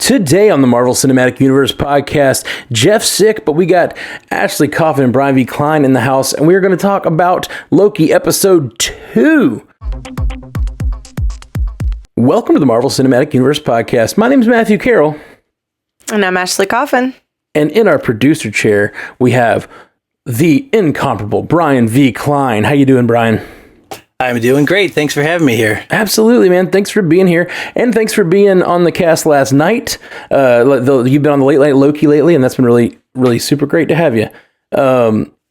Today on the Marvel Cinematic Universe podcast, Jeff's sick, but we got Ashley Coffin and Brian V. Klein in the house, and we're going to talk about Loki Episode 2. Welcome to the Marvel Cinematic Universe podcast. My name is Matthew Carroll. And I'm Ashley Coffin. And in our producer chair, we have the incomparable Brian V. Klein. How you doing, Brian? I'm doing great. Thanks for having me here. Absolutely, man. Thanks for being here. And thanks for being on the cast last night. You've been on the Late Night Loki lately, and that's been really, really super great to have you.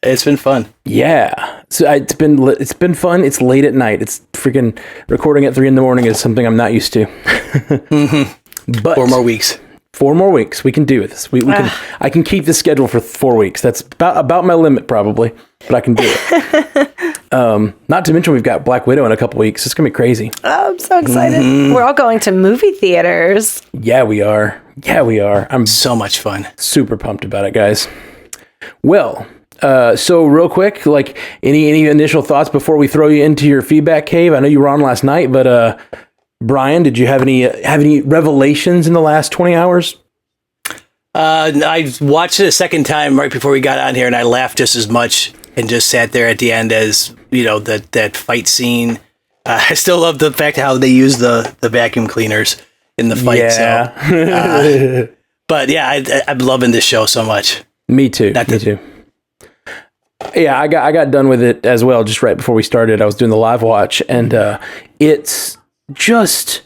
It's been fun. Yeah. So it's been fun. It's late at night. It's freaking recording at 3 a.m. is something I'm not used to. But 4 more weeks. 4 more weeks. We can do this. We can. I can keep the schedule for 4 weeks. That's about my limit probably, but I can do it. Not to mention we've got Black Widow in a couple weeks. It's gonna be crazy. Oh, I'm so excited. We're all going to movie theaters. Yeah, we are. I'm So much fun. super pumped about it, guys. Well, so real quick, like any initial thoughts before we throw you into your feedback cave? I know you were on last night, but Brian, did you have any revelations in the last 20 hours? I watched it a second time right before we got on here, and I laughed just as much and just sat there at the end as, you know, that fight scene. I still love the fact how they use the vacuum cleaners in the fight. Yeah. So, but yeah, I'm loving this show so much. Me too. Me too. Yeah, I got done with it as well just right before we started. I was doing the live watch, and it's just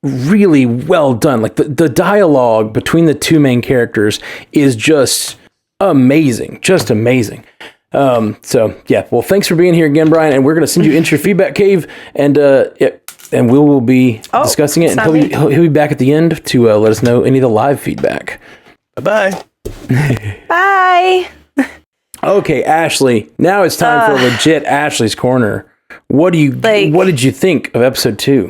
really well done. Like the dialogue between the two main characters is just amazing. Just amazing. So yeah, well, thanks for being here again, Brian, and we're going to send you into your feedback cave, and we will be discussing it, and he'll be back at the end to let us know any of the live feedback. Bye-bye. Bye. Okay, Ashley, now it's time for legit Ashley's Corner. What did you think of episode 2?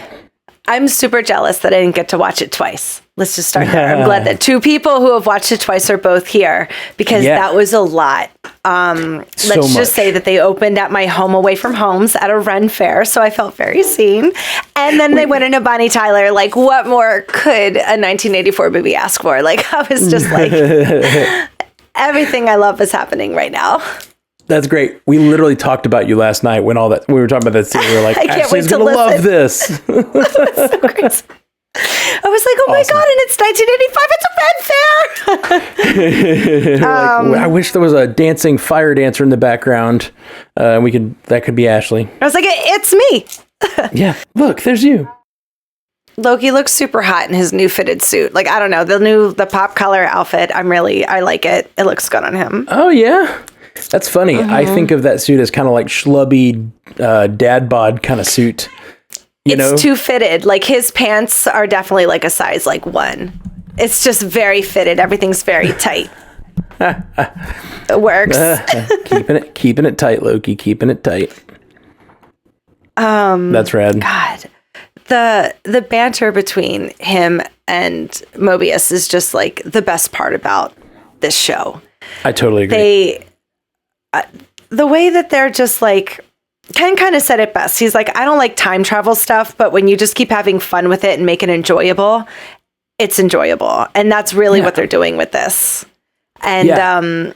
I'm super jealous that I didn't get to watch it twice. Let's just start there. I'm glad that 2 people who have watched it twice are both here, because that was a lot. Let's just say that they opened at my home away from homes at a Ren fair, so I felt very seen. And then they went into Bonnie Tyler. Like, what more could a 1984 movie ask for? Like, I was just like, everything I love is happening right now. That's great. We literally talked about you last night when we were talking about that scene. We were like, I can't wait Ashley's to gonna love this. That's so crazy. I was like, oh my God, and it's 1985. It's a Ren fair. Like, I wish there was a dancing fire dancer in the background. That could be Ashley. I was like, it's me. Yeah, look, there's you. Loki looks super hot in his new fitted suit. Like, I don't know, the pop color outfit. I like it. It looks good on him. Oh yeah. That's funny. I think of that suit as kind of like schlubby dad bod kind of suit. It's too fitted. Like, his pants are definitely like a size like 1. It's just very fitted. Everything's very tight. It works. keeping it tight, Loki. Keeping it tight. That's rad. God, the banter between him and Mobius is just like the best part about this show. I totally agree. The way that they're just like, Ken kind of said it best. He's like, I don't like time travel stuff, but when you just keep having fun with it and make it enjoyable, it's enjoyable. And that's really what they're doing with this. And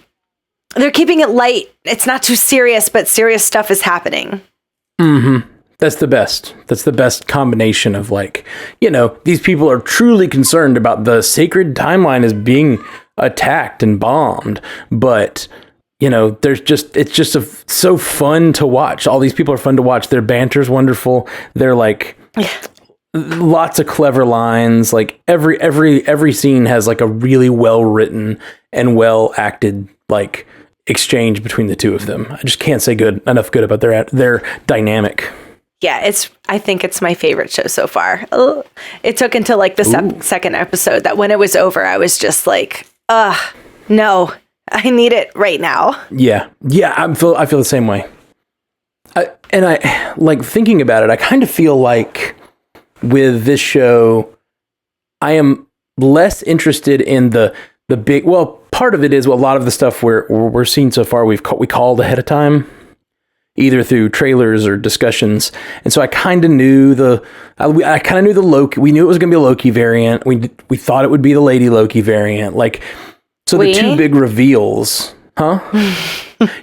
they're keeping it light. It's not too serious, but serious stuff is happening. Mm-hmm. That's the best. That's the best combination of, like, these people are truly concerned about the sacred timeline as being attacked and bombed, but it's just so fun to watch. All these people are fun to watch. Their banter's wonderful. They're like lots of clever lines. Like every scene has like a really well written and well acted like exchange between the two of them. I just can't say enough good about their dynamic. Yeah, I think it's my favorite show so far. It took until like the second episode that when it was over, I was just like, no. I need it right now. Yeah. I feel the same way. I like thinking about it. I kind of feel like with this show, I am less interested in the big. Well, part of it is a lot of the stuff we're seeing so far. We called ahead of time. either through trailers or discussions. And so I kind of knew the Loki. We knew it was going to be a Loki variant. We thought it would be the Lady Loki variant. Like, so the two big reveals, huh?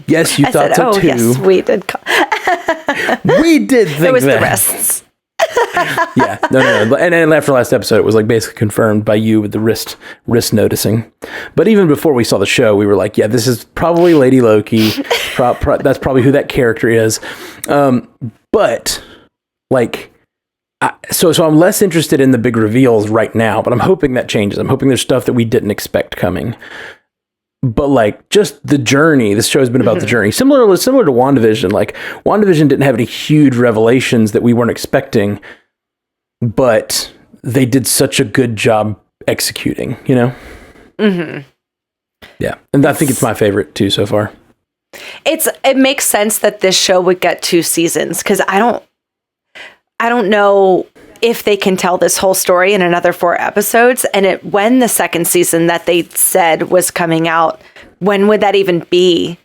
Yes, you thought so too. Yes, we did. We did think that. It was the wrists. Yeah, no. And after last episode, it was like basically confirmed by you with the wrist noticing. But even before we saw the show, we were like, yeah, this is probably Lady Loki. That's probably who that character is. But like, so I'm less interested in the big reveals right now, but I'm hoping that changes. I'm hoping there's stuff that we didn't expect coming. But like, just the journey, this show has been about the journey. Similar to WandaVision. Like, WandaVision didn't have any huge revelations that we weren't expecting, but they did such a good job executing, you know? Mm-hmm. Yeah. And I think it's my favorite too so far. It makes sense that this show would get 2 seasons, because I don't know if they can tell this whole story in another 4 episodes. And when the second season that they said was coming out, when would that even be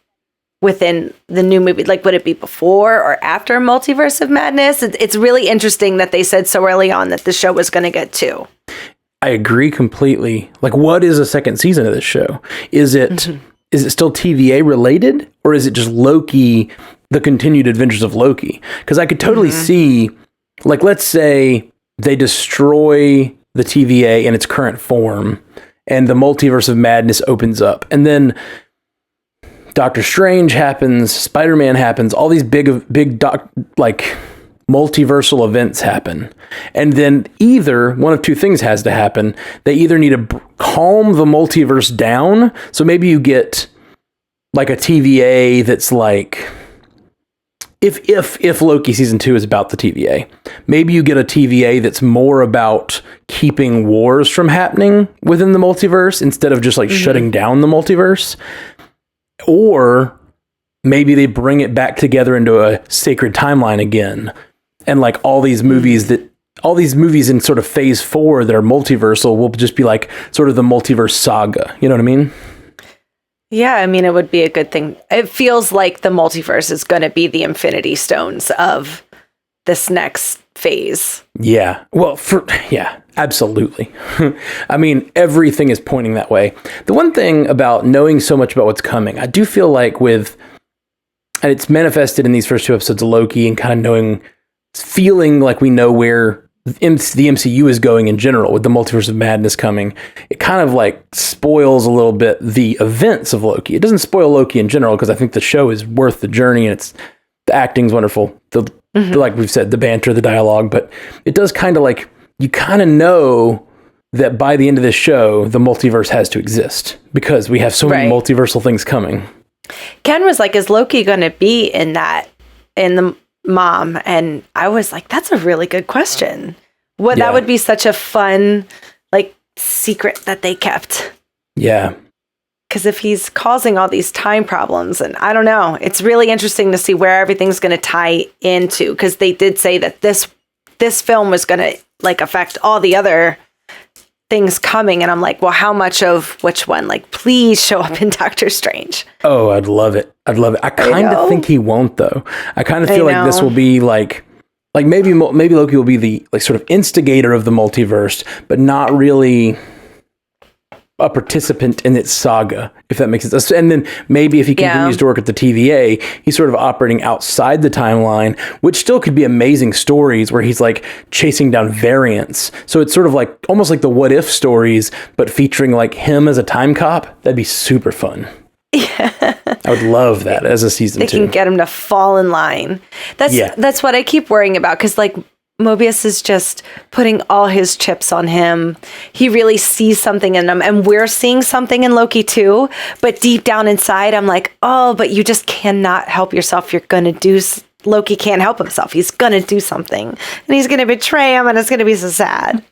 within the new movie? Like, would it be before or after Multiverse of Madness? It's really interesting that they said so early on that the show was going to get 2. I agree completely. Like, what is a second season of this show? Is it still TVA related, or is it just Loki, the continued adventures of Loki? Because I could totally see, like, let's say they destroy the TVA in its current form and the Multiverse of Madness opens up, and then Doctor Strange happens, Spider-Man happens, all these big multiversal events happen. And then either one of two things has to happen. They either need to calm the multiverse down. So maybe you get like a TVA that's like, if Loki season 2 is about the TVA, maybe you get a TVA that's more about keeping wars from happening within the multiverse instead of just like shutting down the multiverse. Or maybe they bring it back together into a sacred timeline again. And like all these movies in sort of phase 4 that are multiversal will just be like sort of the multiverse saga. You know what I mean? Yeah, I mean, it would be a good thing. It feels like the multiverse is going to be the Infinity Stones of this next phase. Yeah. Well, absolutely. I mean, everything is pointing that way. The one thing about knowing so much about what's coming, I do feel like and it's manifested in these first 2 episodes of Loki and kind of feeling like we know where the MCU is going in general with the Multiverse of Madness coming. It kind of like spoils a little bit the events of Loki. It doesn't spoil Loki in general because I think the show is worth the journey and the acting's wonderful. Like we've said, the banter, the dialogue, but it does kind of like, you kind of know that by the end of this show, the multiverse has to exist because we have so many multiversal things coming. Ken was like, is Loki going to be in the mom? And I was like, that's a really good question. That would be such a fun, like, secret that they kept. Yeah. Because if he's causing all these time problems, and I don't know, it's really interesting to see where everything's going to tie into. Because they did say that this film was going to like affect all the other things coming, and I'm like, well, how much of which one? Like, please show up in Doctor Strange. Oh, I'd love it. I kind of think he won't, though. I kind of feel like this will be like maybe Loki will be the like sort of instigator of the multiverse, but not really a participant in its saga, if that makes sense. And then maybe if he continues to work at the TVA, he's sort of operating outside the timeline, which still could be amazing stories where he's like chasing down variants. So it's sort of like almost like the what if stories, but featuring like him as a time cop. That'd be super fun. Yeah. I would love that as a season 2. They can get him to fall in line. That's what I keep worrying about, because like Mobius is just putting all his chips on him. He really sees something in him, and we're seeing something in Loki too. But deep down inside, I'm like, oh, but you just cannot help yourself. You're going to do... Loki can't help himself. He's going to do something, and he's going to betray him, and it's going to be so sad.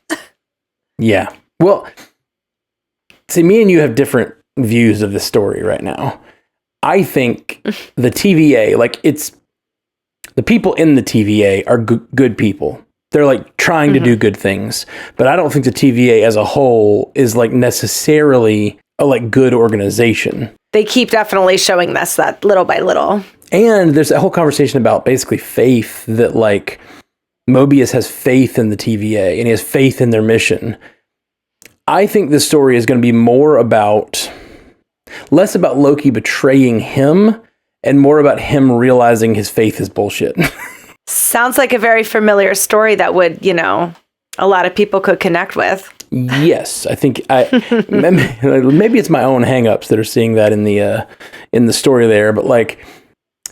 Yeah. Well, see, me and you have different views of the story right now. I think the TVA, like the people in the TVA are good people. They're like trying to do good things, but I don't think the TVA as a whole is like necessarily a like good organization. they keep definitely showing us that little by little. And there's a whole conversation about basically faith, that like Mobius has faith in the TVA and he has faith in their mission. I think this story is going to be less about Loki betraying him and more about him realizing his faith is bullshit. Sounds like a very familiar story that would, a lot of people could connect with. Yes, I think maybe it's my own hangups that are seeing that in the story there, but like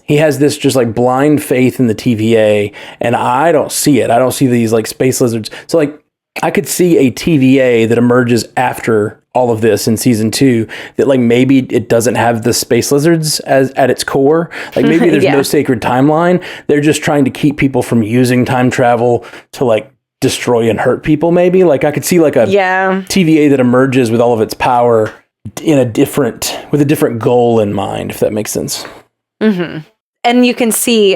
he has this just like blind faith in the TVA, and I don't see it. I don't see these like space lizards. So like I could see a TVA that emerges after all of this in season 2 that like maybe it doesn't have the space lizards as at its core. Like maybe there's no sacred timeline. They're just trying to keep people from using time travel to like destroy and hurt people. Maybe like I could see like a TVA that emerges with all of its power with a different goal in mind, if that makes sense. Mm-hmm. And you can see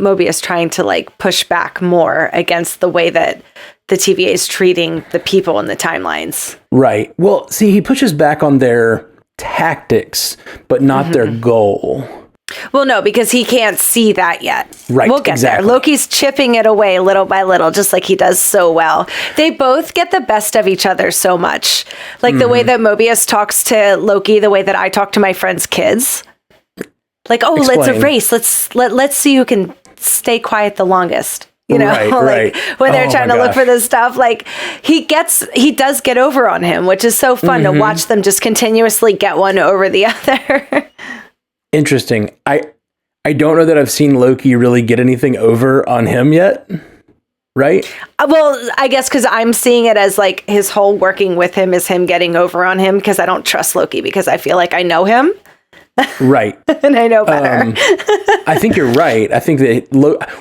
Mobius trying to like push back more against the way that the TVA is treating the people in the timelines. Right. Well, see, he pushes back on their tactics, but not their goal. Well, no, because he can't see that yet. Right. We'll get there. Loki's chipping it away little by little, just like he does so well. They both get the best of each other so much. Like the way that Mobius talks to Loki, the way that I talk to my friends' kids. Like, oh, Explain. Let's race. Let's see who can stay quiet the longest. Right. When they're trying to look for this stuff, like he does get over on him, which is so fun to watch them just continuously get one over the other. Interesting. I don't know that I've seen Loki really get anything over on him yet. Right? Well, I guess because I'm seeing it as like his whole working with him is him getting over on him, because I don't trust Loki because I feel like I know him. Right. And I know better. I think you're right. I think that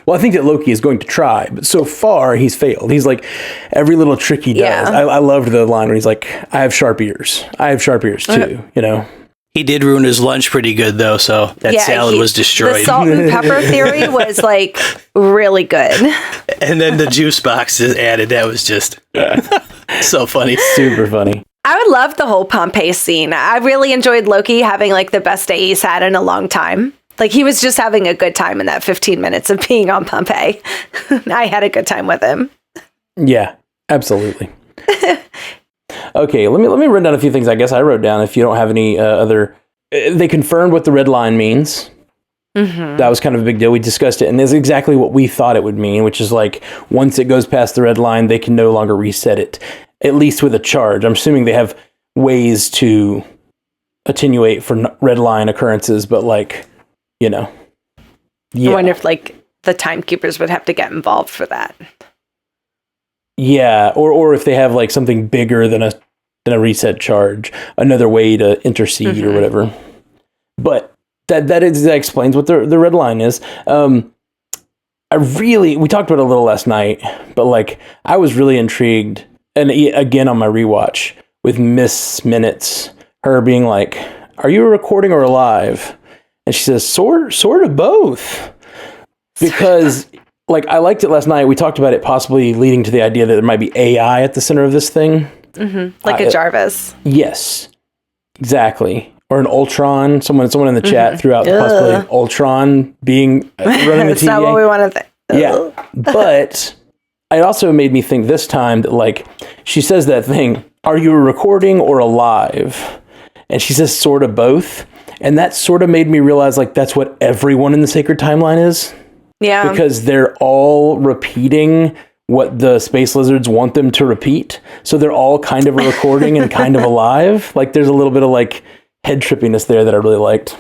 I think that Loki is going to try, but so far he's failed. He's like every little trick he does. I loved the line where he's like, I have sharp ears too, He did ruin his lunch pretty good though, so that salad was destroyed. The salt and pepper theory was like really good. And then the juice box is added. That was just so funny. Super funny. I would love the whole Pompei scene. I really enjoyed Loki having like the best day he's had in a long time. Like he was just having a good time in that 15 minutes of being on Pompei. I had a good time with him. Yeah, absolutely. Okay, let me run down a few things I guess I wrote down if you don't have any other. They confirmed what the red line means. That was kind of a big deal. We discussed it, and it's exactly what we thought it would mean, which is like once it goes past the red line, they can no longer reset it, at least with a charge. I'm assuming they have ways to attenuate for red line occurrences, but like, I wonder if like the timekeepers would have to get involved for that. Yeah, or if they have like something bigger than a reset charge, another way to intercede or whatever. But that explains what the red line is. We talked about it a little last night, but like I was really intrigued, and again on my rewatch with Miss Minutes, her being like, "Are you recording or alive?" And she says, "Sort of both," because. Like, I liked it last night. We talked about it possibly leading to the idea that there might be AI at the center of this thing. Like a Jarvis. Yes, exactly. Or an Ultron. Someone in the chat threw out the possibility of Ultron being running the TVA. That's not what we want to think. Yeah, but it also made me think this time that, like, she says that thing, "Are you recording or alive?" And she says sort of both. And that sort of made me realize, like, that's what everyone in the Sacred Timeline is. Yeah. Because they're all repeating what the space lizards want them to repeat. So they're all kind of recording and kind of alive. Like there's a little bit of like head trippiness there that I really liked.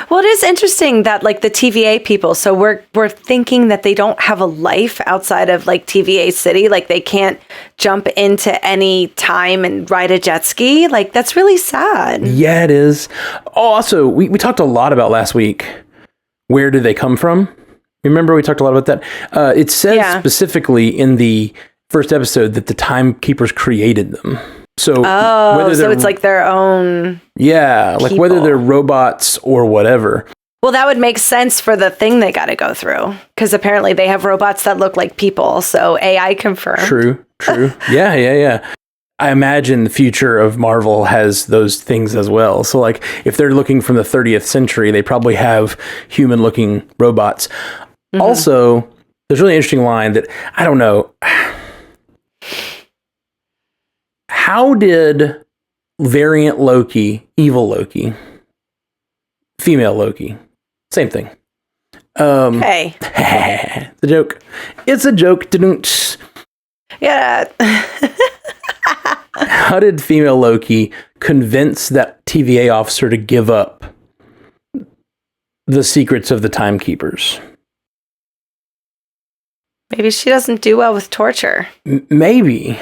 Well, it is interesting that like the TVA people, so we're thinking that they don't have a life outside of like TVA City. Like they can't jump into any time and ride a jet ski. Like that's really sad. Yeah, it is. Oh, also, we talked a lot about last week. Where did they come from? Remember we talked a lot about that? It says specifically in the first episode that the timekeepers created them. So so it's like their own like whether they're robots or whatever. Well, that would make sense for the thing they got to go through, because apparently they have robots that look like people. So AI confirmed. True. Yeah. I imagine the future of Marvel has those things as well. So like if they're looking from the 30th century, they probably have human looking robots. Mm-hmm. Also, there's a really interesting line that I don't know. How did variant Loki, evil Loki, female Loki, same thing. Hey. It's a joke. It's a joke. Yeah. How did female Loki convince that TVA officer to give up the secrets of the Timekeepers? Maybe she doesn't do well with torture. Maybe.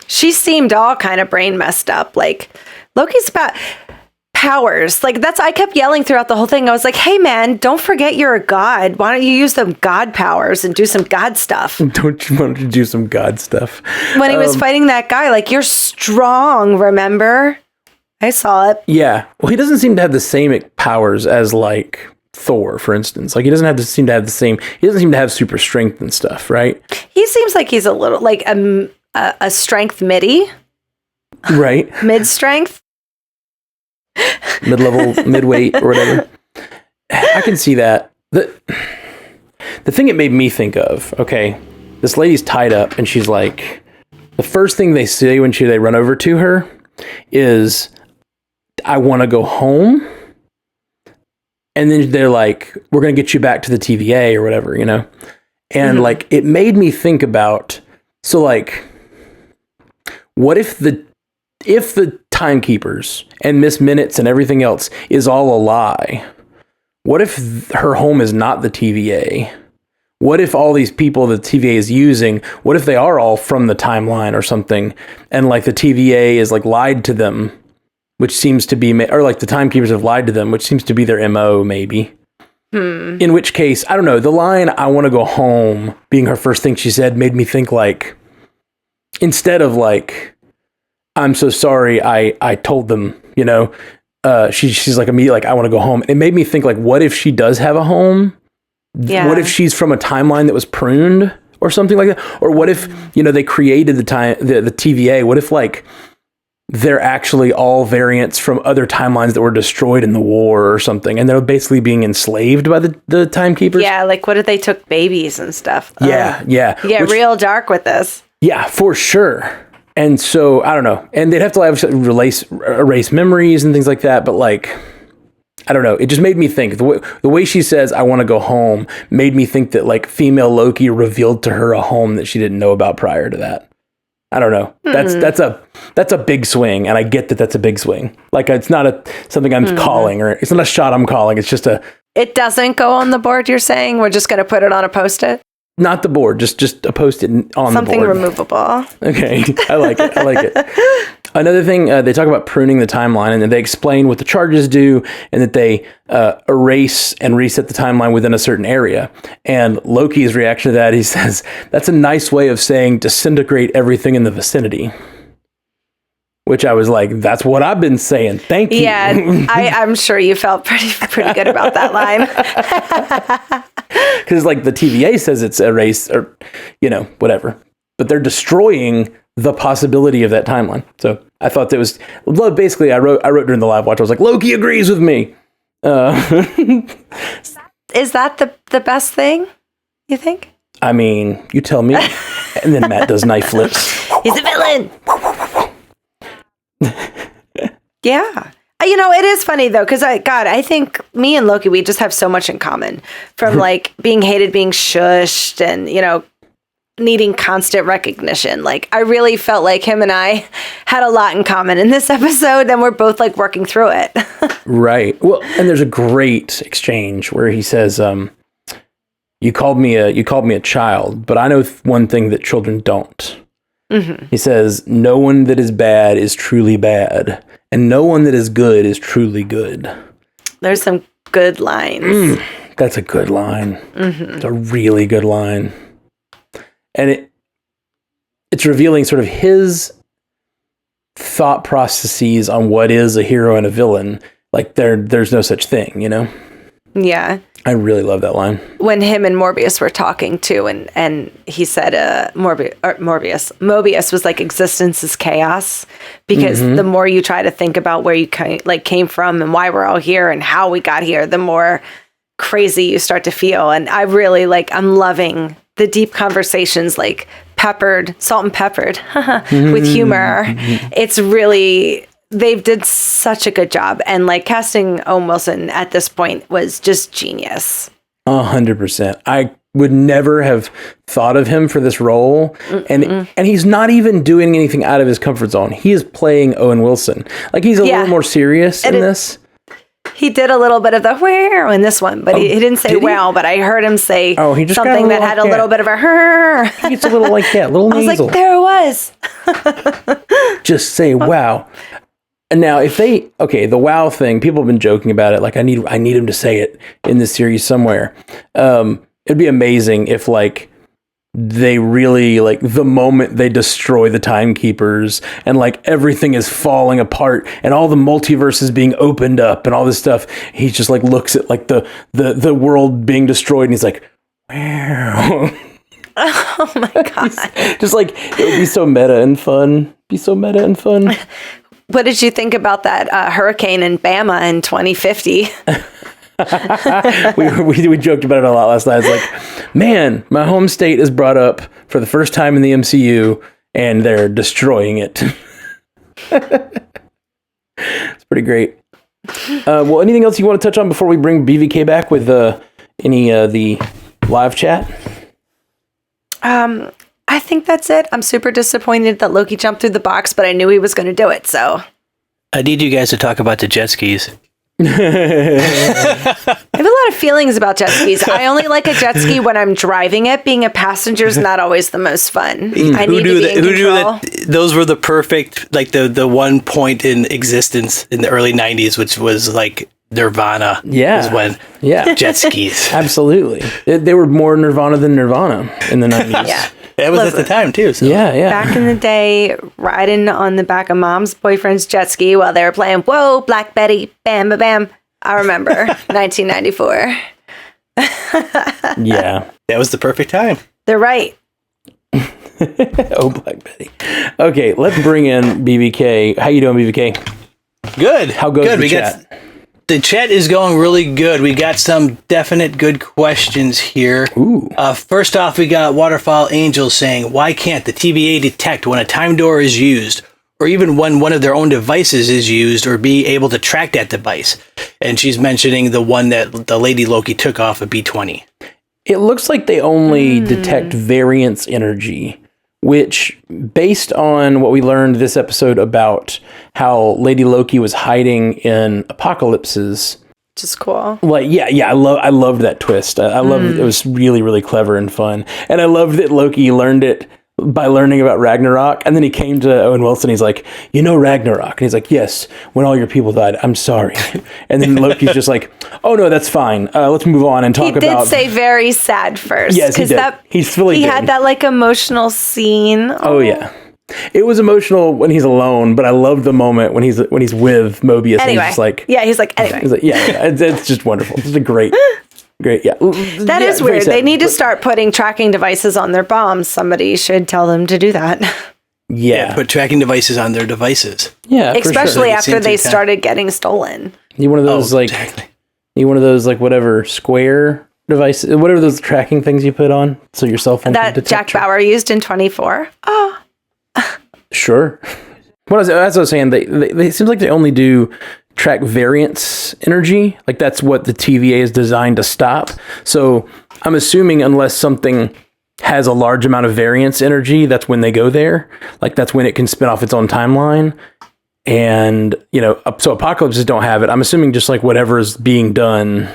She seemed all kind of brain messed up. Like, Loki's powers. Like, I kept yelling throughout the whole thing. I was like, hey, man, don't forget you're a god. Why don't you use them god powers and do some god stuff? Don't you want to do some god stuff? When he was fighting that guy, like, you're strong, remember? I saw it. Yeah. Well, he doesn't seem to have the same powers as, like, Thor, for instance. Like, he doesn't seem to have super strength and stuff, right? He seems like he's a little, like, a strength midi. Right. Mid-strength. Mid-level, mid-weight, or whatever. I can see that. The thing it made me think of, okay, this lady's tied up, and she's like, the first thing they say when they run over to her is, I want to go home. And then they're like, we're going to get you back to the TVA or whatever, you know? And like, it made me think about, so like, what if the Timekeepers and Miss Minutes and everything else is all a lie? What if her home is not the TVA? What if all these people the TVA is using, what if they are all from the timeline or something? And like the TVA is like lied to them, which seems to be, or like the Timekeepers have lied to them, which seems to be their MO maybe. In which case, I don't know, the line, I want to go home, being her first thing she said, made me think like, instead of like, I'm so sorry, I told them, you know, she's like immediately like, I want to go home. It made me think like, what if she does have a home? Yeah. What if she's from a timeline that was pruned or something like that? Or what if, you know, they created the TVA? What if like they're actually all variants from other timelines that were destroyed in the war or something, and they're basically being enslaved by the Timekeepers? Yeah, like what if they took babies and stuff? Yeah. You get real dark with this. Yeah, for sure. And so, I don't know. And they'd have to like erase memories and things like that. But like, I don't know. It just made me think. The way she says, I want to go home, made me think that like female Loki revealed to her a home that she didn't know about prior to that. I don't know. That's a big swing. And I get that that's a big swing. Like, it's not something I'm calling, or it's not a shot I'm calling. It's just It doesn't go on the board, you're saying? We're just going to put it on a Post-it? Not the board, just a Post-it on the board. Something removable. Okay, I like it. Another thing, they talk about pruning the timeline, and then they explain what the charges do, and that they erase and reset the timeline within a certain area. And Loki's reaction to that, he says, that's a nice way of saying disintegrate everything in the vicinity. Which I was like, that's what I've been saying. Thank you. Yeah, I'm sure you felt pretty good about that line. Because like the TVA says it's erased, or, you know, whatever. But they're destroying the possibility of that timeline. So I thought that was, basically I wrote during the live watch, I was like, Loki agrees with me. Is that the best thing, you think? I mean, you tell me. And then Matt does knife flips. He's a villain. Yeah. You know, it is funny though, because I think me and Loki, we just have so much in common, from like being hated, being shushed, and, you know, needing constant recognition. Like, I really felt like him and I had a lot in common in this episode, and we're both like working through it. Right. Well, and there's a great exchange where he says, you called me a child, but I know one thing that children don't. Mm-hmm. He says, no one that is bad is truly bad, and no one that is good is truly good. There's some good lines. That's a good line. Mm-hmm. It's a really good line. And it's revealing sort of his thought processes on what is a hero and a villain. Like, there's no such thing, you know? Yeah. I really love that line. When him and Morbius were talking too, and he said Mobius was like, existence is chaos, because the more you try to think about where you came from and why we're all here and how we got here, the more crazy you start to feel. And I really I'm loving the deep conversations, like salt and peppered with humor. It's really, they did such a good job. And like casting Owen Wilson at this point was just genius. 100%. I would never have thought of him for this role. And he's not even doing anything out of his comfort zone. He is playing Owen Wilson. Like, he's a little more serious in this. He did a little bit of the where in this one, but he didn't say wow, but I heard him say something that had a little bit of a her. It's a little like that, little nasal. I was like, there it was. Just say wow. And now, if the wow thing, people have been joking about it. Like, I need him to say it in this series somewhere. It'd be amazing if they really, the moment they destroy the timekeepers and everything is falling apart and all the multiverse is being opened up and all this stuff, he just looks at the world being destroyed and he's like, wow. Oh my God. Just it would be so meta and fun. What did you think about that hurricane in Bama in 2050? we joked about it a lot last night. It's like, man, my home state is brought up for the first time in the MCU, and they're destroying it. It's pretty great. Well, anything else you want to touch on before we bring BVK back with any the live chat? I think that's it. I'm super disappointed that Loki jumped through the box, but I knew he was going to do it, so. I need you guys to talk about the jet skis. I have a lot of feelings about jet skis. I only like a jet ski when I'm driving it. Being a passenger is not always the most fun. I need to be in control. Those were the perfect, the one point in existence in the early 90s, which was Nirvana. Yeah. Is when jet skis. Absolutely. They were more Nirvana than Nirvana in the 90s. Yeah. That was at the time, too. So. Yeah. Back in the day, riding on the back of mom's boyfriend's jet ski while they were playing, whoa, Black Betty, bam, bam, bam. I remember 1994. Yeah. That was the perfect time. They're right. Oh, Black Betty. Okay, let's bring in BBK. How you doing, BBK? Good. How goes the chat? The chat is going really good. We got some definite good questions here. Ooh. First off, we got Waterfall Angel saying, why can't the TVA detect when a time door is used, or even when one of their own devices is used, or be able to track that device? And she's mentioning the one that the Lady Loki took off of B20. It looks like they only detect variance energy, which, based on what we learned this episode about how Lady Loki was hiding in apocalypses. Just cool. I loved that twist. I loved it. It was really, really clever and fun. And I loved that Loki learned it by learning about Ragnarok. And then he came to Owen Wilson. He's like, Ragnarok? And he's like, yes, when all your people died. I'm sorry. And then Loki's just like, oh, no, that's fine. Let's move on and talk about... He did say very sad first. Yes, he did. He had that emotional scene. Oh, yeah. It was emotional when he's alone, but I love the moment when he's with Mobius. Anyway. And he's like... Yeah, he's like, anyway. He's like, it's just wonderful. It's a great... Great, yeah. That is weird. They need to start putting tracking devices on their bombs. Somebody should tell them to do that. Yeah. Put tracking devices on their devices. Yeah, especially after they started getting stolen. You one of those you one of those whatever square devices, whatever those tracking things you put on, so your cell phone that Jack Bauer used in 24. Oh, sure. As I was saying, they seems like they only do track variance energy. Like, that's what the TVA is designed to stop. So I'm assuming unless something has a large amount of variance energy, that's when they go there. Like, that's when it can spin off its own timeline. And, so apocalypses don't have it. I'm assuming just whatever is being done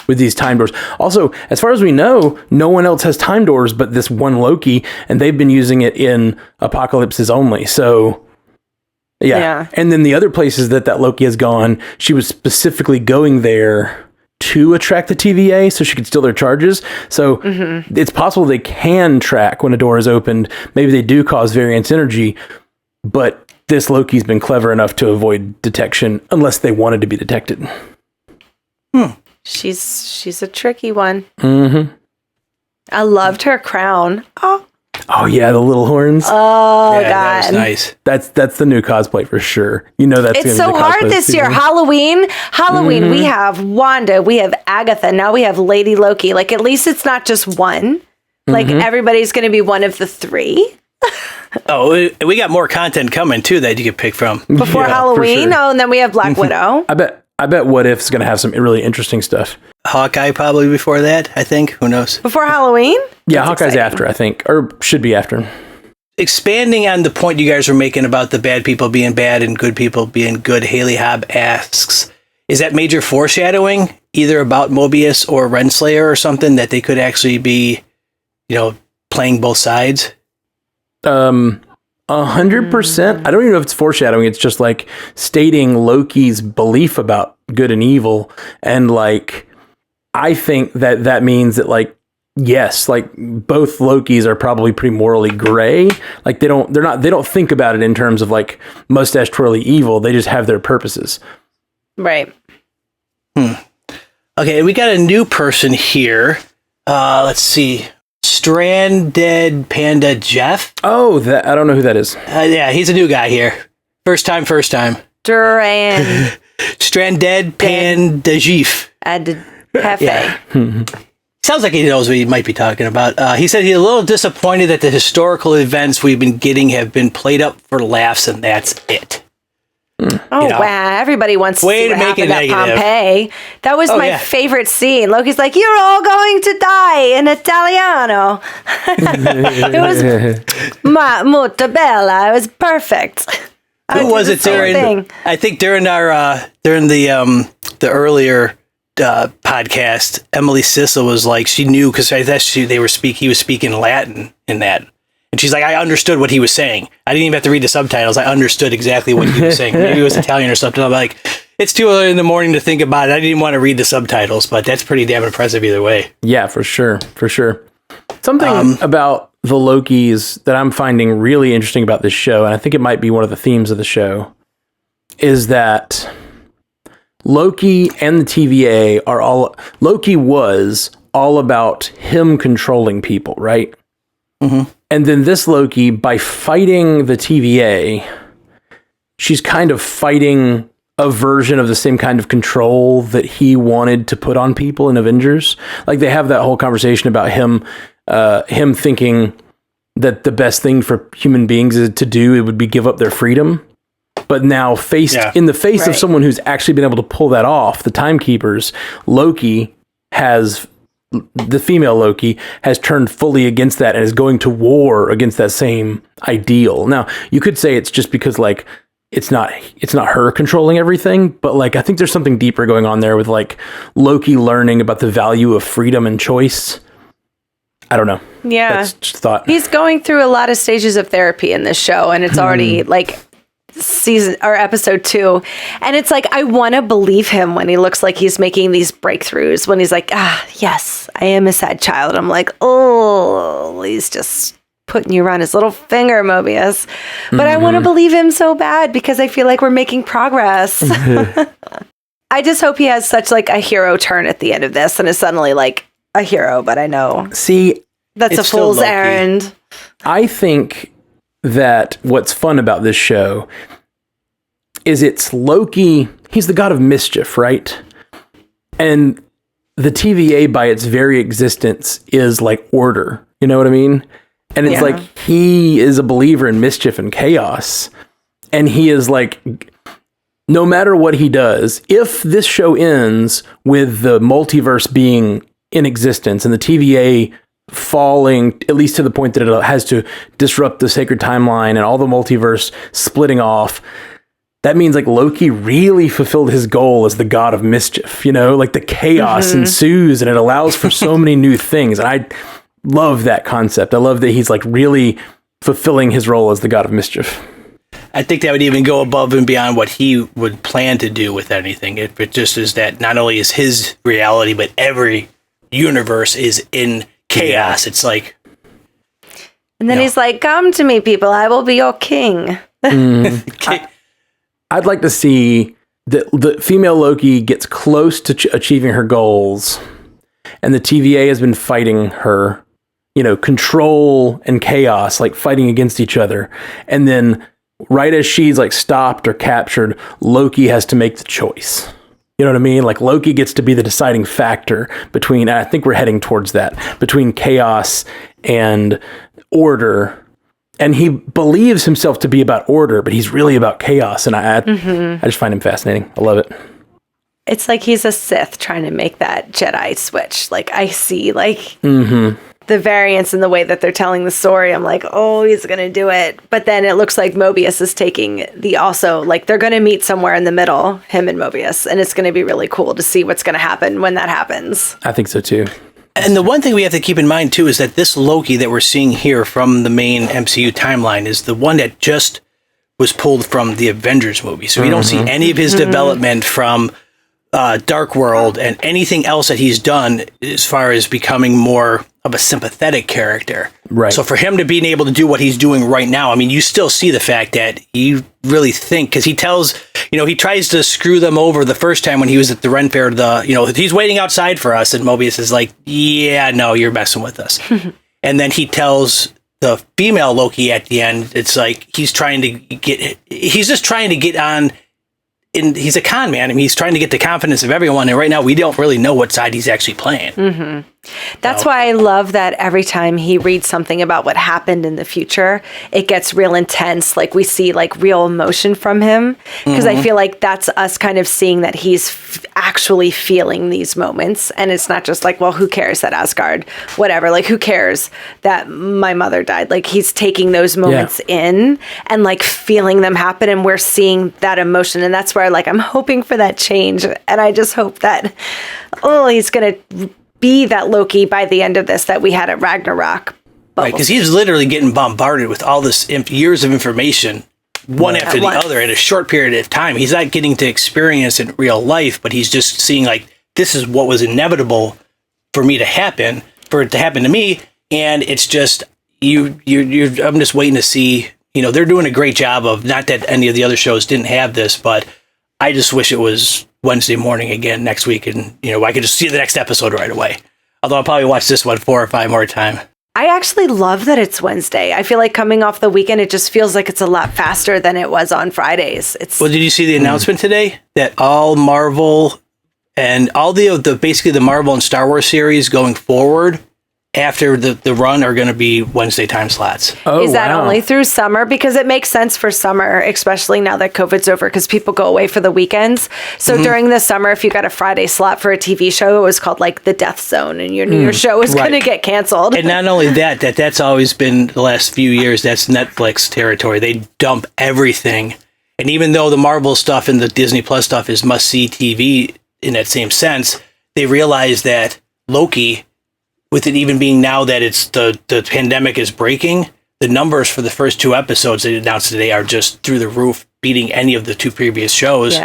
with these time doors. Also, as far as we know, no one else has time doors but this one Loki, and they've been using it in apocalypses only. So... Yeah. And then the other places that Loki has gone, she was specifically going there to attract the TVA so she could steal their charges. So it's possible they can track when a door is opened. Maybe they do cause variance energy, but this Loki's been clever enough to avoid detection unless they wanted to be detected. She's a tricky one. I loved her crown. Oh yeah, the little horns. Oh yeah, God, that was nice. That's the new cosplay for sure. You know that's it's gonna so be the hard cosplay this year. season. Halloween. We have Wanda, we have Agatha, now we have Lady Loki. Like at least it's not just one. Like everybody's going to be one of the three. Oh, we got more content coming too that you can pick from Before Halloween. sure. Oh, and then we have Black Widow. I bet What If's gonna have some really interesting stuff. Hawkeye probably before that. I think. Who knows? Before Halloween? Yeah, That's Hawkeye's exciting. after, I think, or should be after. Expanding on the point you guys were making about the bad people being bad and good people being good, Haley Hobb asks, is that major foreshadowing either about Mobius or Renslayer or something that they could actually be, playing both sides? 100%. I don't even know if it's foreshadowing. It's just like stating Loki's belief about good and evil. And like, I think that means that like, yes, like both Lokis are probably pretty morally gray. Like they don't think about it in terms of like mustache twirly evil. They just have their purposes. Right. Okay, we got a new person here. Let's see. Stranded Panda Jeff. Oh, I don't know who that is. Yeah, he's a new guy here. First time. Duran. Stranded Panda Jeff. Ad Cafe. Yeah. Sounds like he knows what he might be talking about. He said he's a little disappointed that the historical events we've been getting have been played up for laughs, and that's it. Oh, wow. Everybody wants to Way see to what make it happened at negative. Pompei. That was my favorite scene. Loki's like, you're all going to die in Italiano. It was molto bella. It was perfect. Who was it during? I think during our during the earlier podcast, Emily Sissel was like, she knew because I thought he was speaking Latin in that. And she's like, I understood what he was saying. I didn't even have to read the subtitles. I understood exactly what he was saying. Maybe it was Italian or something. I'm like, it's too early in the morning to think about it. I didn't want to read the subtitles, but that's pretty damn impressive either way. Yeah, for sure. Something about the Lokis that I'm finding really interesting about this show, and I think it might be one of the themes of the show, is that Loki and the TVA Loki was all about him controlling people, right? Mm-hmm. And then this Loki, by fighting the TVA, she's kind of fighting a version of the same kind of control that he wanted to put on people in Avengers. Like they have that whole conversation about him thinking that the best thing for human beings to do, it would be give up their freedom. But now in the face of someone who's actually been able to pull that off, the Timekeepers, the female Loki has turned fully against that and is going to war against that same ideal. Now, you could say it's just because like it's not her controlling everything, but like I think there's something deeper going on there with like Loki learning about the value of freedom and choice. I don't know. Yeah. That's just a thought. He's going through a lot of stages of therapy in this show, and it's already like episode 2, and it's like I want to believe him when he looks like he's making these breakthroughs, when he's like, yes, I am a sad child. I'm like, oh, he's just putting you around his little finger, Mobius. But I want to believe him so bad because I feel like we're making progress. I just hope he has such like a hero turn at the end of this and is suddenly like a hero, but I know that's a fool's errand. I think that what's fun about this show is it's Loki. He's the god of mischief, right? And the TVA by its very existence is like order. You know what I mean? And it's like he is a believer in mischief and chaos. And he is like, no matter what he does, if this show ends with the multiverse being in existence and the TVA falling, at least to the point that it has to disrupt the sacred timeline and all the multiverse splitting off, that means like Loki really fulfilled his goal as the god of mischief, like the chaos ensues and it allows for so many new things. And I love that concept. I love that he's like really fulfilling his role as the god of mischief. I think that would even go above and beyond what he would plan to do with anything. It just is that not only is his reality, but every universe is in chaos. It's like, and then he's like, come to me, people, I will be your king. I'd like to see the female Loki gets close to achieving her goals, and the TVA has been fighting her, control and chaos, like fighting against each other. And then right as she's like stopped or captured, Loki has to make the choice. You know what I mean? Like Loki gets to be the deciding factor between, I think we're heading towards that, between chaos and order. And he believes himself to be about order, but he's really about chaos. And I just find him fascinating. I love it. It's like he's a Sith trying to make that Jedi switch. Like I see the variance in the way that they're telling the story. I'm like, oh, he's going to do it. But then it looks like Mobius is taking they're going to meet somewhere in the middle, him and Mobius. And it's going to be really cool to see what's going to happen when that happens. I think so too. And the one thing we have to keep in mind too is that this Loki that we're seeing here from the main MCU timeline is the one that just was pulled from the Avengers movie. So we don't see any of his development from Dark World and anything else that he's done as far as becoming more of a sympathetic character. Right. So for him to be able to do what he's doing right now, I mean, you still see the fact that you really think, because he tells, he tries to screw them over the first time when he was at the Ren Fair, he's waiting outside for us, and Mobius is like, yeah, no, you're messing with us. And then he tells the female Loki at the end, it's like he's just trying to get on. And he's a con man. I mean, he's trying to get the confidence of everyone. And right now, we don't really know what side he's actually playing. That's why I love that every time he reads something about what happened in the future, it gets real intense. Like we see real emotion from him. Because I feel like that's us kind of seeing that he's actually feeling these moments. And it's not just like, well, who cares that Asgard, whatever. Like, who cares that my mother died? Like, he's taking those moments in and feeling them happen. And we're seeing that emotion. And that's where I'm hoping for that change. And I just hope that, he's going to be that Loki by the end of this that we had at Ragnarok. Right, because he's literally getting bombarded with all this years of information, one after the other in a short period of time. He's not getting to experience in real life, but he's just seeing this is what was inevitable for it to happen to me. And it's just, I'm just waiting to see, they're doing a great job of, not that any of the other shows didn't have this, but I just wish it was Wednesday morning again next week, and I could just see the next episode right away. Although I'll probably watch this one 4 or 5 more times. I actually love that it's Wednesday. I feel like coming off the weekend, it just feels like it's a lot faster than it was on Fridays. Well, did you see the announcement today that all Marvel and all the basically the Marvel and Star Wars series going forward after the run are going to be Wednesday time slots? Oh, is that only through summer? Because it makes sense for summer, especially now that COVID's over, because people go away for the weekends. So during the summer, if you got a Friday slot for a TV show, it was called the Death Zone, and your show is going to get canceled. And not only that's always been the last few years, that's Netflix territory. They dump everything. And even though the Marvel stuff and the Disney Plus stuff is must-see TV in that same sense, they realize that Loki, with it even being now that it's the pandemic is breaking, the numbers for the first 2 episodes they announced today are just through the roof, beating any of the 2 previous shows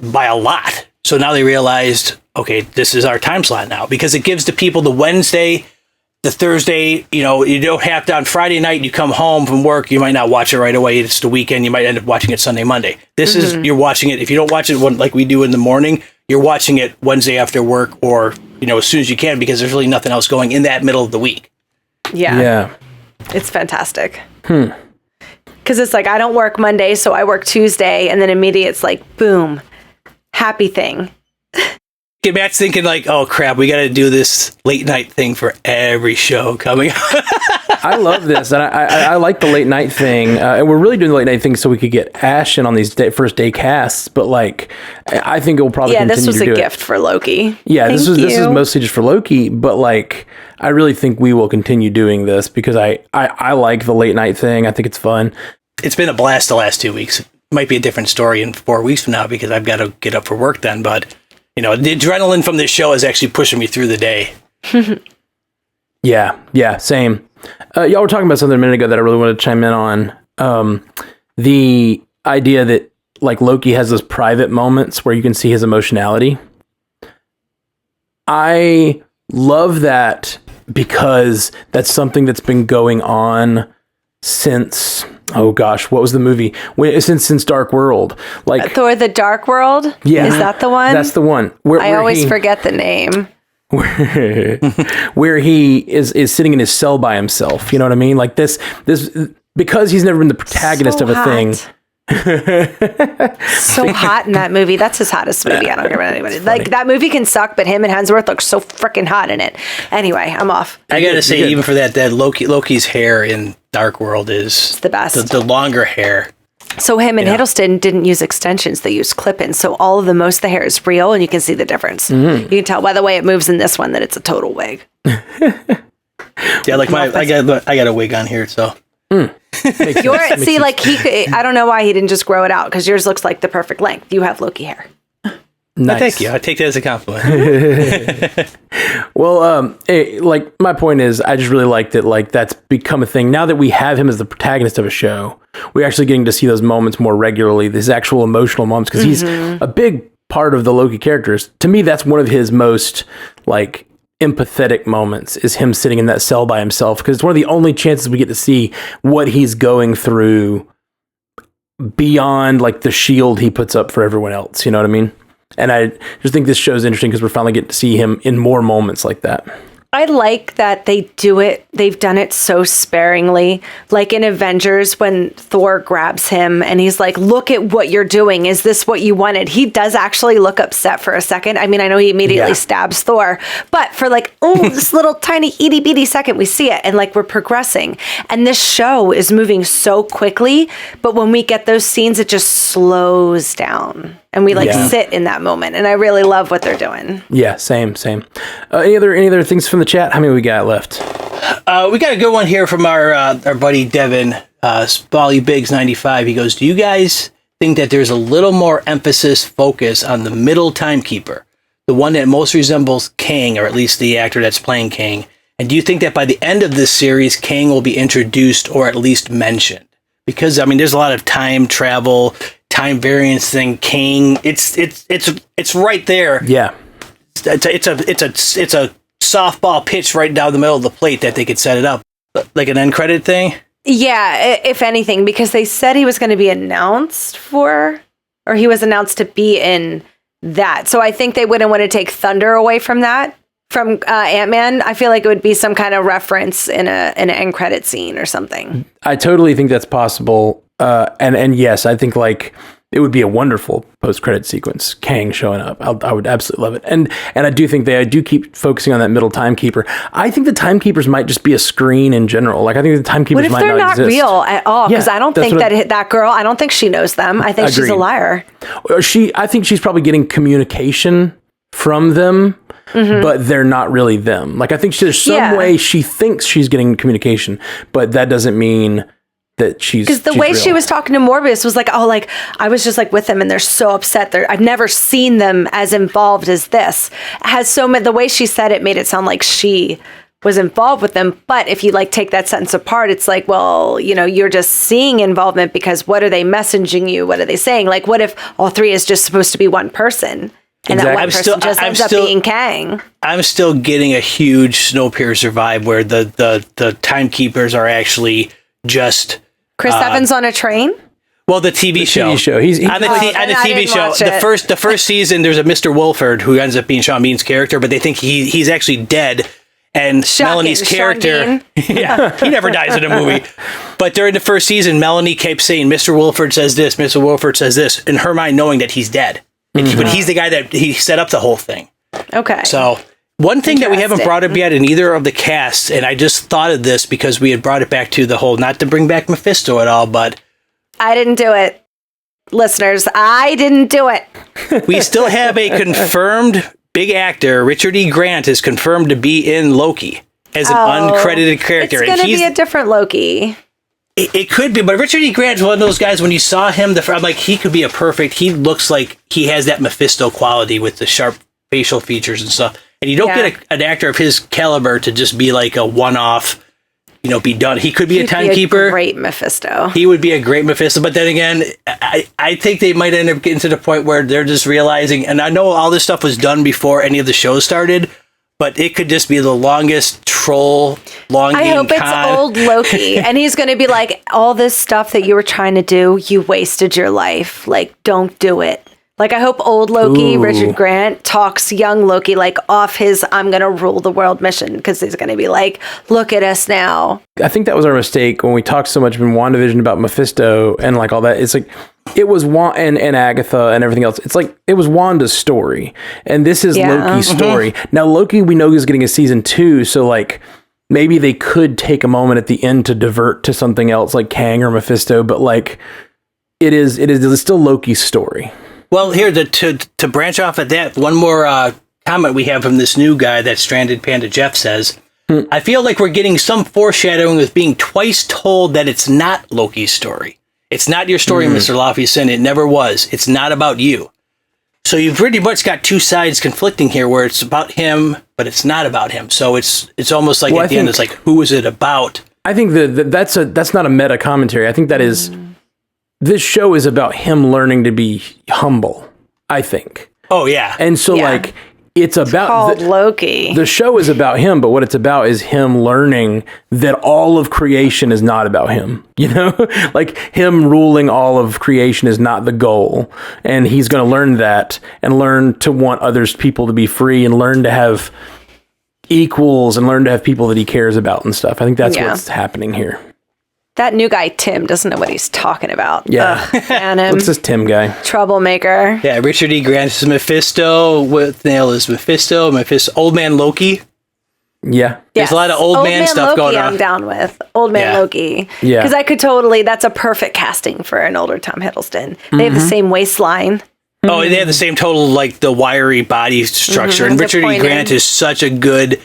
by a lot. So now they realized, okay, this is our time slot now, because it gives the people the Wednesday, the Thursday, you don't have to, on Friday night, you come home from work, you might not watch it right away. It's the weekend. You might end up watching it Sunday, Monday. This is, you're watching it. If you don't watch it like we do in the morning, you're watching it Wednesday after work, or as soon as you can, because there's really nothing else going in that middle of the week. Yeah. It's fantastic. Because it's I don't work Monday, so I work Tuesday, and then immediately it's boom, happy thing. Get Matt's thinking oh crap, we got to do this late night thing for every show coming up. I love this, and I like the late night thing. And we're really doing the late night thing so we could get Ash in on these first day casts. But I think it will probably continue to do it. Yeah, this was a gift for Loki. Yeah, this is mostly just for Loki. But I really think we will continue doing this because I like the late night thing. I think it's fun. It's been a blast the last 2 weeks. It might be a different story in 4 weeks from now because I've got to get up for work then. But the adrenaline from this show is actually pushing me through the day. Yeah, same. Y'all were talking about something a minute ago that I really wanted to chime in on. The idea that Loki has those private moments where you can see his emotionality. I love that because that's something that's been going on since Oh gosh, what was the movie? Since Dark World, like Thor: The Dark World. Yeah, is that the one? That's the one. I always forget the name. Where he is sitting in his cell by himself. You know what I mean? Like this because he's never been the protagonist of a thing. So hot in that movie. That's his hottest movie. I don't care about anybody. Like that movie can suck, but him and Hemsworth look so freaking hot in it. Anyway, I'm off. I gotta say, even for that Loki's hair in Dark World is it's the best. The longer hair. So him and Hiddleston didn't use extensions; they used clip-ins. So all of most of the hair is real, and you can see the difference. Mm-hmm. You can tell by the way it moves in this one that it's a total wig. Yeah, like I got a wig on here, so. I don't know why he didn't just grow it out because yours looks like the perfect length. You have Loki hair. Nice. Thank you. I take that as a compliment. Well, like my point is, I just really like that. Like that's become a thing now that we have him as the protagonist of a show. We're actually getting to see those moments more regularly. These actual emotional moments because he's a big part of the Loki characters. To me, that's one of his most like empathetic moments is him sitting in that cell by himself because it's one of the only chances we get to see what he's going through beyond like the shield he puts up for everyone else. You know what I mean? And I just think this show is interesting because we're finally getting to see him in more moments like that. I like that they do it. They've done it so sparingly. Like in Avengers, when Thor grabs him and he's like, look at what you're doing. Is this what you wanted? He does actually look upset for a second. I mean, I know he immediately stabs Thor, but for like, this little tiny itty bitty second, we see it and like we're progressing. And this show is moving so quickly. But when we get those scenes, it just slows down. And we sit in that moment, and I really love what they're doing. Yeah, same. Any other things from the chat? How many we got left? We got a good one here from our buddy Devin, Spally Biggs 95. He goes, "Do you guys think that there's a little more focus on the middle timekeeper, the one that most resembles Kang, or at least the actor that's playing Kang? And do you think that by the end of this series, Kang will be introduced or at least mentioned? Because I mean, there's a lot of time travel." Time variance thing, Kang. It's right there. Yeah, it's a softball pitch right down the middle of the plate that they could set it up like an end credit thing. Yeah, if anything, because they said he was going to be announced or he was announced to be in that. So I think they wouldn't want to take thunder away from that. From Ant-Man, I feel like it would be some kind of reference in an end credit scene or something. I totally think that's possible. And yes, I think like it would be a wonderful post-credit sequence, Kang showing up. I would absolutely love it. And I do think I do keep focusing on that middle timekeeper. I think the timekeepers might just be a screen in general. Like I think the timekeepers might not exist. What if they're not real at all? Because I don't think that girl, I don't think she knows them. I think she's a liar. I think she's probably getting communication from them. Mm-hmm. But they're not really them. Like I think there's some way she thinks she's getting communication, but that doesn't mean that she's because the way real. She was talking to Morbius was like, oh, like I was just like with them, and they're so upset. I've never seen them as involved as this. The way she said it made it sound like she was involved with them. But if you like take that sentence apart, it's like, well, you know, you're just seeing involvement because what are they messaging you? What are they saying? Like, what if all three is just supposed to be one person? And that one person just ends up being Kang. I'm still getting a huge Snowpiercer vibe where the timekeepers are actually just Chris Evans on a train. Well, the TV show. He's on the TV show. The first season, there's a Mr. Wolford who ends up being Sean Bean's character, but they think he's actually dead. And Melanie's character, he never dies in a movie. But during the first season, Melanie kept saying, "Mr. Wolford says this, Mr. Wolford says this," in her mind, knowing that he's dead. Mm-hmm. But he's the guy that he set up the whole thing. Okay. So one thing that we haven't brought up yet in either of the casts, and I just thought of this because we had brought it back to the whole, not to bring back Mephisto at all, but I didn't do it. Listeners, I didn't do it. We still have a confirmed big actor. Richard E. Grant is confirmed to be in Loki as an uncredited character. It's going to be a different Loki. It could be, but Richard E. Grant's one of those guys, when you saw him, I'm like, he could be he looks like he has that Mephisto quality with the sharp facial features and stuff. And you don't get an actor of his caliber to just be like a one-off, be done. He could be a timekeeper. Great Mephisto. He would be a great Mephisto. But then again, I think they might end up getting to the point where they're just realizing, and I know all this stuff was done before any of the shows started, but it could just be the longest troll, long I game hope con. it's old Loki, and he's going to be like, all this stuff that you were trying to do, you wasted your life. Like, don't do it. Like, I hope old Loki, Richard Grant, talks young Loki, like, off his I'm going to rule the world mission, because he's going to be like, look at us now. I think that was our mistake when we talked so much in WandaVision about Mephisto and like all that. It's like, it was and Agatha and everything else. It's like, it was Wanda's story. And this is Loki's story. Now, Loki, we know is getting a season 2. So like, maybe they could take a moment at the end to divert to something else like Kang or Mephisto. But like, it is still Loki's story. Well, here, to branch off at that, one more comment we have from this new guy that Stranded Panda Jeff says, I feel like we're getting some foreshadowing with being twice told that it's not Loki's story. It's not your story, Mr. Loftyson. It never was. It's not about you. So you've pretty much got two sides conflicting here where it's about him, but it's not about him. So it's almost like at the end, it's like, who is it about? I think that's not a meta commentary. I think that is... This show is about him learning to be humble, I think. Oh, yeah. And so, like, it's about... Called Loki. The show is about him, but what it's about is him learning that all of creation is not about him. You know? Like, him ruling all of creation is not the goal. And he's going to learn that and learn to want people to be free and learn to have equals and learn to have people that he cares about and stuff. I think that's what's happening here. That new guy, Tim, doesn't know what he's talking about. Yeah. And him. What's this Tim guy? Troublemaker. Yeah, Richard E. Grant is Mephisto. What the hell is Mephisto? Old Man Loki. Yeah. There's a lot of old man stuff Loki going on. I'm down with. Old Man Loki. Yeah. Because I could that's a perfect casting for an older Tom Hiddleston. They have the same waistline. Oh, they have the same total, like, the wiry body structure. And Richard E. Grant is such a good...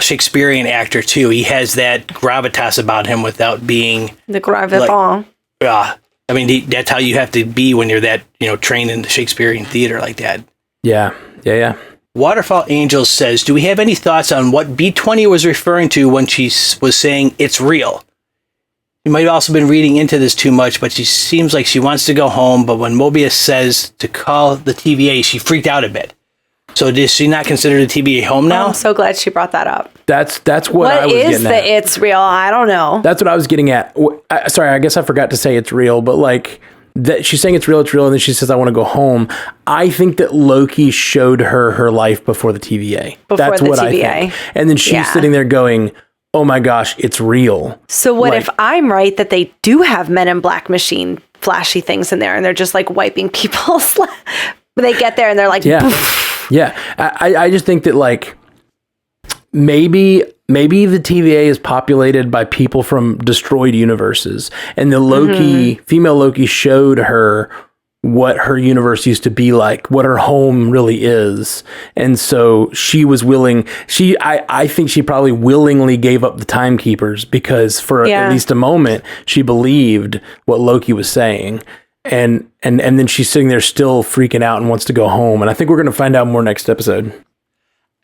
Shakespearean actor too. He has that gravitas about him without being the gravitas. I mean, that's how you have to be when you're that trained in the Shakespearean theater like that. Yeah. Waterfall Angel says, "Do we have any thoughts on what B20 was referring to when she was saying it's real? You might have also been reading into this too much, but she seems like she wants to go home. But when Mobius says to call the TVA, she freaked out a bit. So does she not consider the TVA home now?" I'm so glad she brought that up. That's what I was getting at. What is the it's real? I don't know. That's what I was getting at. Sorry, I guess I forgot to say it's real, but like that she's saying it's real, and then she says I want to go home. I think that Loki showed her life before the TVA. That's what I think. And then she's sitting there going, "Oh my gosh, it's real." So what if I'm right that they do have Men in Black machine flashy things in there and they're just like wiping people's they get there and they're like poof. Yeah, I just think that like maybe the TVA is populated by people from destroyed universes, and the female Loki showed her what her universe used to be like, what her home really is, and so she was willing. I think she probably willingly gave up the timekeepers because for at least a moment she believed what Loki was saying. And then she's sitting there still freaking out and wants to go home. And I think we're going to find out more next episode.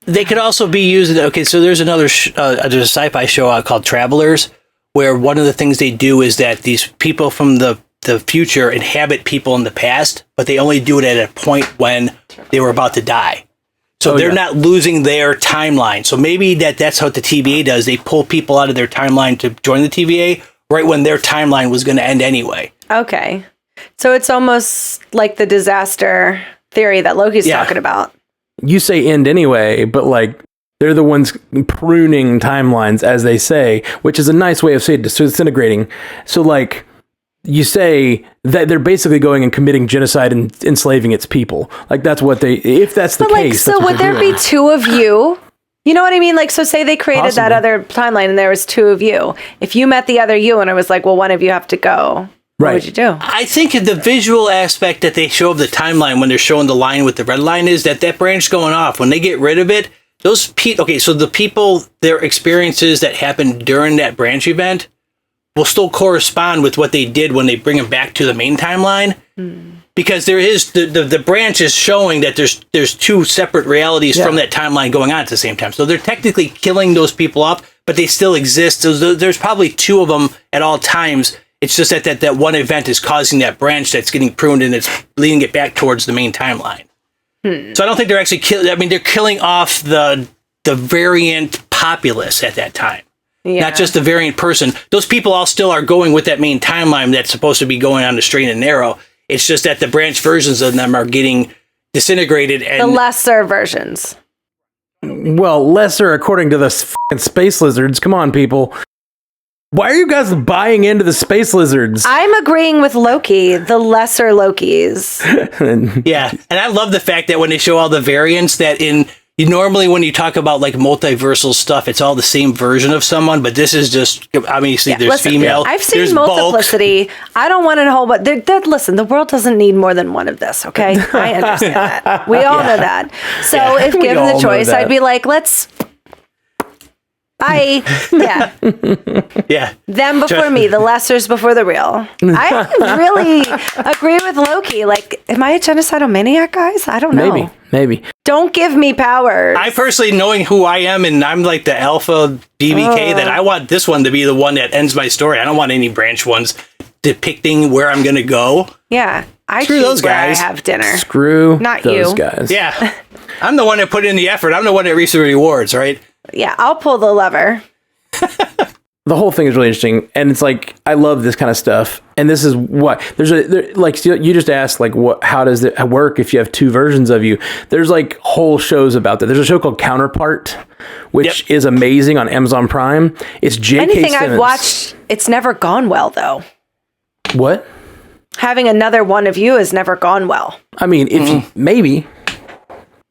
They could also be used. Okay, so there's there's a sci-fi show out called Travelers, where one of the things they do is that these people from the future inhabit people in the past, but they only do it at a point when they were about to die. So they're not losing their timeline. So maybe that's what the TVA does. They pull people out of their timeline to join the TVA right when their timeline was going to end anyway. Okay. So it's almost like the disaster theory that Loki's talking about. You say end anyway, but like they're the ones pruning timelines, as they say, which is a nice way of saying disintegrating. So like you say that they're basically going and committing genocide and enslaving its people. Like that's what if that's the case. So would there be two of you? You know what I mean? Like, so say they created that other timeline and there was two of you. If you met the other you and it was like, well, one of you have to go. What would you do? I think the visual aspect that they show of the timeline when they're showing the line with the red line is that branch going off. When they get rid of it, those people, so the people, their experiences that happened during that branch event will still correspond with what they did when they bring them back to the main timeline. Because there is, the branch is showing that there's two separate realities from that timeline going on at the same time. So they're technically killing those people off, but they still exist. So there's probably two of them at all times. It's just that one event is causing that branch that's getting pruned and it's leading it back towards the main timeline. So I don't think they're actually killing. I mean, they're killing off the the variant populace at that time. Yeah. Not just the variant person. Those people all still are going with that main timeline that's supposed to be going on the straight and narrow. It's just that the branch versions of them are getting disintegrated. And the lesser versions. Well, lesser according to the fucking space lizards. Come on, people. Why are you guys buying into the space lizards? I'm agreeing with Loki, the lesser Lokis. Yeah, and I love the fact that when they show all the variants that normally when you talk about like multiversal stuff, it's all the same version of someone, but this is just, obviously there's female. I've seen there's multiplicity. bulk. I don't want a whole, but listen, the world doesn't need more than one of this, okay? I understand that. We all know that. So if given the choice, I'd be like, yeah. Yeah. Them before me, the lessers before the real. I really agree with Loki. Like, am I a genocidal maniac, guys? I don't know. Maybe. Don't give me powers. I personally, knowing who I am, and I'm like the Alpha BBK, that I want this one to be the one that ends my story. I don't want any branch ones depicting where I'm going to go. Yeah. I Screw choose those where guys. I have dinner. Screw Not those you. guys. Yeah. I'm the one that put in the effort. I'm the one that reaps the rewards, right? Yeah, I'll pull the lever. The whole thing is really interesting, and it's like I love this kind of stuff. And this is what like you just asked, like, how does it work if you have two versions of you? There's like whole shows about that. There's a show called Counterpart, which is amazing on Amazon Prime. It's J.K. Anything Simmons. I've watched, it's never gone well though. What? Having another one of you has never gone well. I mean, if you, maybe.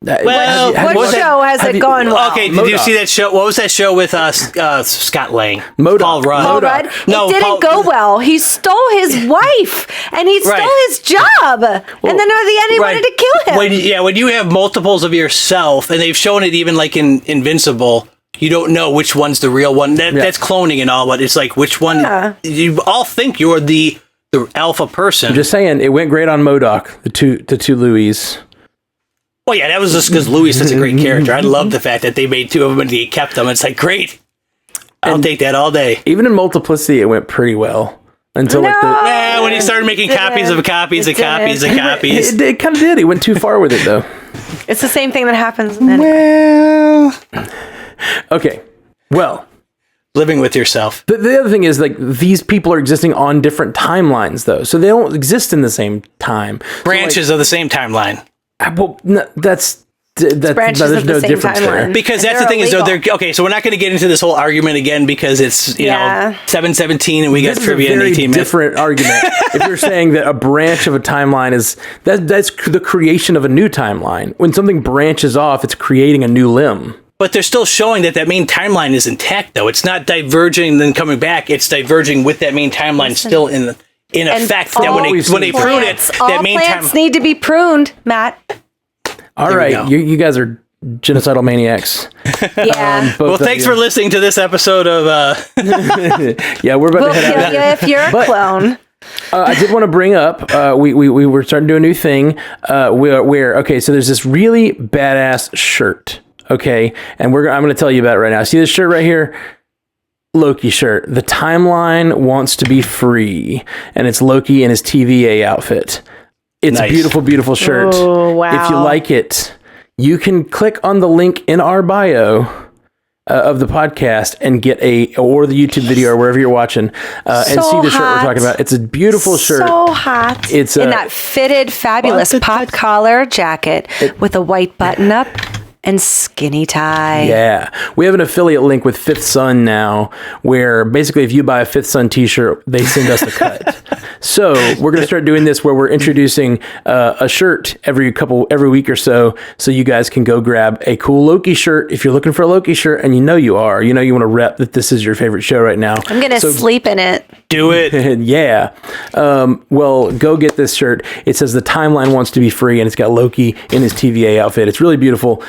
Well, what show has it gone well? Okay, did you see that show? What was that show with Scott Lang? Paul Rudd. Paul Rudd? No, it didn't go well. He stole his wife, and he stole his job, and then at the end he wanted to kill him. When you have multiples of yourself, and they've shown it even like in Invincible, you don't know which one's the real one. That's cloning and all, but it's like which one. Yeah. You all think you're the alpha person. I'm just saying, it went great on MODOK, the two Louis. Well, yeah, that was just because Louis is such a great character. I love the fact that they made two of them and he kept them. It's like, great. I'll take that all day. Even in Multiplicity, it went pretty well. Until when he started making copies of copies of copies of copies. It kind of did. He went too far with it, though. It's the same thing that happens. Okay. Well. Living with yourself. The other thing is, like, these people are existing on different timelines, though. So they don't exist in the same time. Branches of the same timeline. Well, there's no difference there. Because that's the thing is, they're okay. So we're not going to get into this whole argument again because it's you know 7:17 and we got trivia in 18 minutes. Different argument. If you're saying that a branch of a timeline is that's the creation of a new timeline. When something branches off, it's creating a new limb. But they're still showing that main timeline is intact, though. It's not diverging and then coming back. It's diverging with that main timeline still in effect. That when they prune it, that main plants need to be pruned, Matt. All right, you guys are genocidal maniacs. Yeah. Well, thanks for listening to this episode of. Yeah, we're about to head out. We'll kill you if you're a clone. I did want to bring up, we were starting to do a new thing where so there's this really badass shirt, okay, and I'm going to tell you about it right now. See this shirt right here? Loki shirt. The timeline wants to be free, and it's Loki in his TVA outfit. It's a beautiful, beautiful shirt. Oh, wow. If you like it, you can click on the link in our bio of the podcast and get or the YouTube video or wherever you're watching and see the shirt we're talking about. It's a beautiful shirt. So hot. It's in that fitted, fabulous pop collar jacket with a white button up and skinny tie. Yeah. We have an affiliate link with Fifth Sun now where basically if you buy a Fifth Sun t-shirt, they send us a cut. So we're going to start doing this where we're introducing a shirt every week or so you guys can go grab a cool Loki shirt. If you're looking for a Loki shirt, and you know you want to rep that this is your favorite show right now. I'm going to sleep in it. Do it. Yeah. Well, go get this shirt. It says the timeline wants to be free, and it's got Loki in his TVA outfit. It's really beautiful.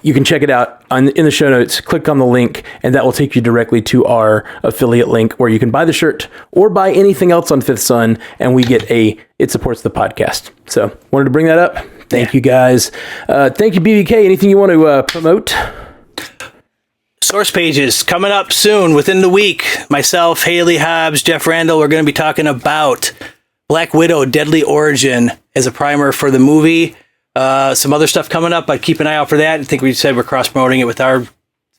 You can check it out in the show notes. Click on the link, and that will take you directly to our affiliate link where you can buy the shirt or buy anything else on Fifth Sun, and we get it supports the podcast. So wanted to bring that up. Thank you guys. Thank you, BBK. Anything you want to promote? Source pages coming up soon within the week. Myself, Haley Hobbs, Jeff Randall, we're going to be talking about Black Widow Deadly Origin as a primer for the movie. Some other stuff coming up, but keep an eye out for that. I think we said we're cross-promoting it with our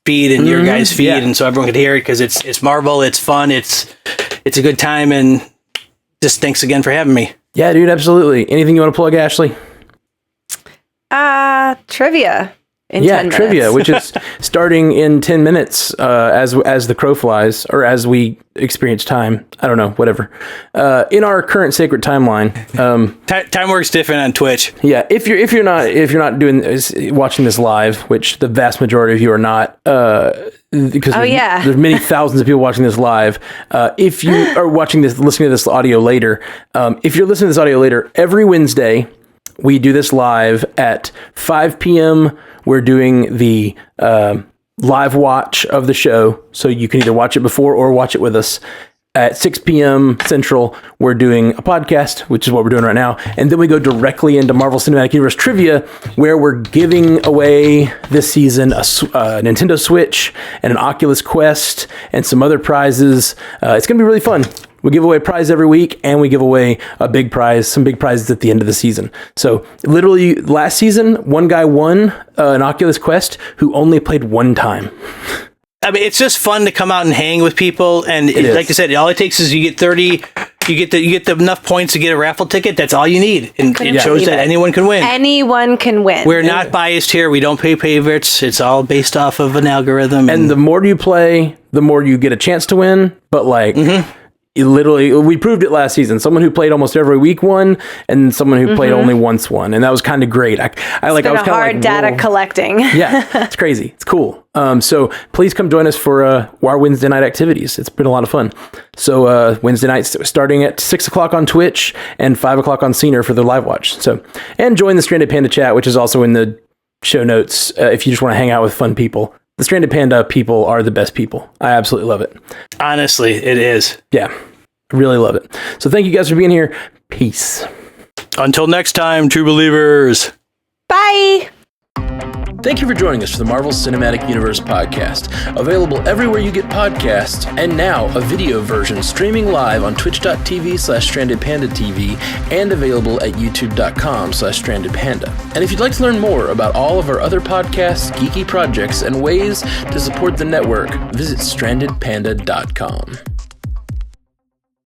feed and your guys' feed, and so everyone could hear it because it's Marvel, it's fun, it's a good time, and just thanks again for having me. Yeah, dude, absolutely. Anything you want to plug, Ashley? Trivia. In 10 minutes. Trivia, which is starting in 10 minutes as the crow flies, or as we experience time. I don't know, whatever. In our current sacred timeline, time works different on Twitch. Yeah, if you're not watching this live, which the vast majority of you are not, because there's many thousands of people watching this live. If you are listening to this audio later, if you're listening to this audio later, every Wednesday we do this live at 5 p.m. We're doing the live watch of the show, so you can either watch it before or watch it with us. At 6 p.m. Central, we're doing a podcast, which is what we're doing right now. And then we go directly into Marvel Cinematic Universe Trivia, where we're giving away this season a Nintendo Switch and an Oculus Quest and some other prizes. It's going to be really fun. We give away a prize every week, and we give away some big prizes at the end of the season. So literally last season, one guy won an Oculus Quest who only played one time. I mean, it's just fun to come out and hang with people, and like I said, all it takes is you get 30. You get enough points to get a raffle ticket. That's all you need, and it shows that anyone can win. Anyone can win. We're not biased here. We don't pay favorites. It's all based off of an algorithm. And the more you play, the more you get a chance to win. But we proved it last season. Someone who played almost every week won, and someone who played only once won, and that was kind of great. I was kind of hard data collecting. Yeah, it's crazy. It's cool. So please come join us for our Wednesday night activities. It's been a lot of fun. So Wednesday nights starting at 6 o'clock on Twitch and 5 o'clock on Scener for the live watch. So, and join the Stranded Panda chat, which is also in the show notes if you just want to hang out with fun people. The Stranded Panda people are the best people. I absolutely love it. Honestly, it is. Yeah, I really love it. So thank you guys for being here. Peace. Until next time, true believers. Bye. Thank you for joining us for the Marvel Cinematic Universe podcast. Available everywhere you get podcasts, and now a video version streaming live on twitch.tv/strandedpandatv and available at youtube.com/strandedpanda. And if you'd like to learn more about all of our other podcasts, geeky projects, and ways to support the network, visit strandedpanda.com.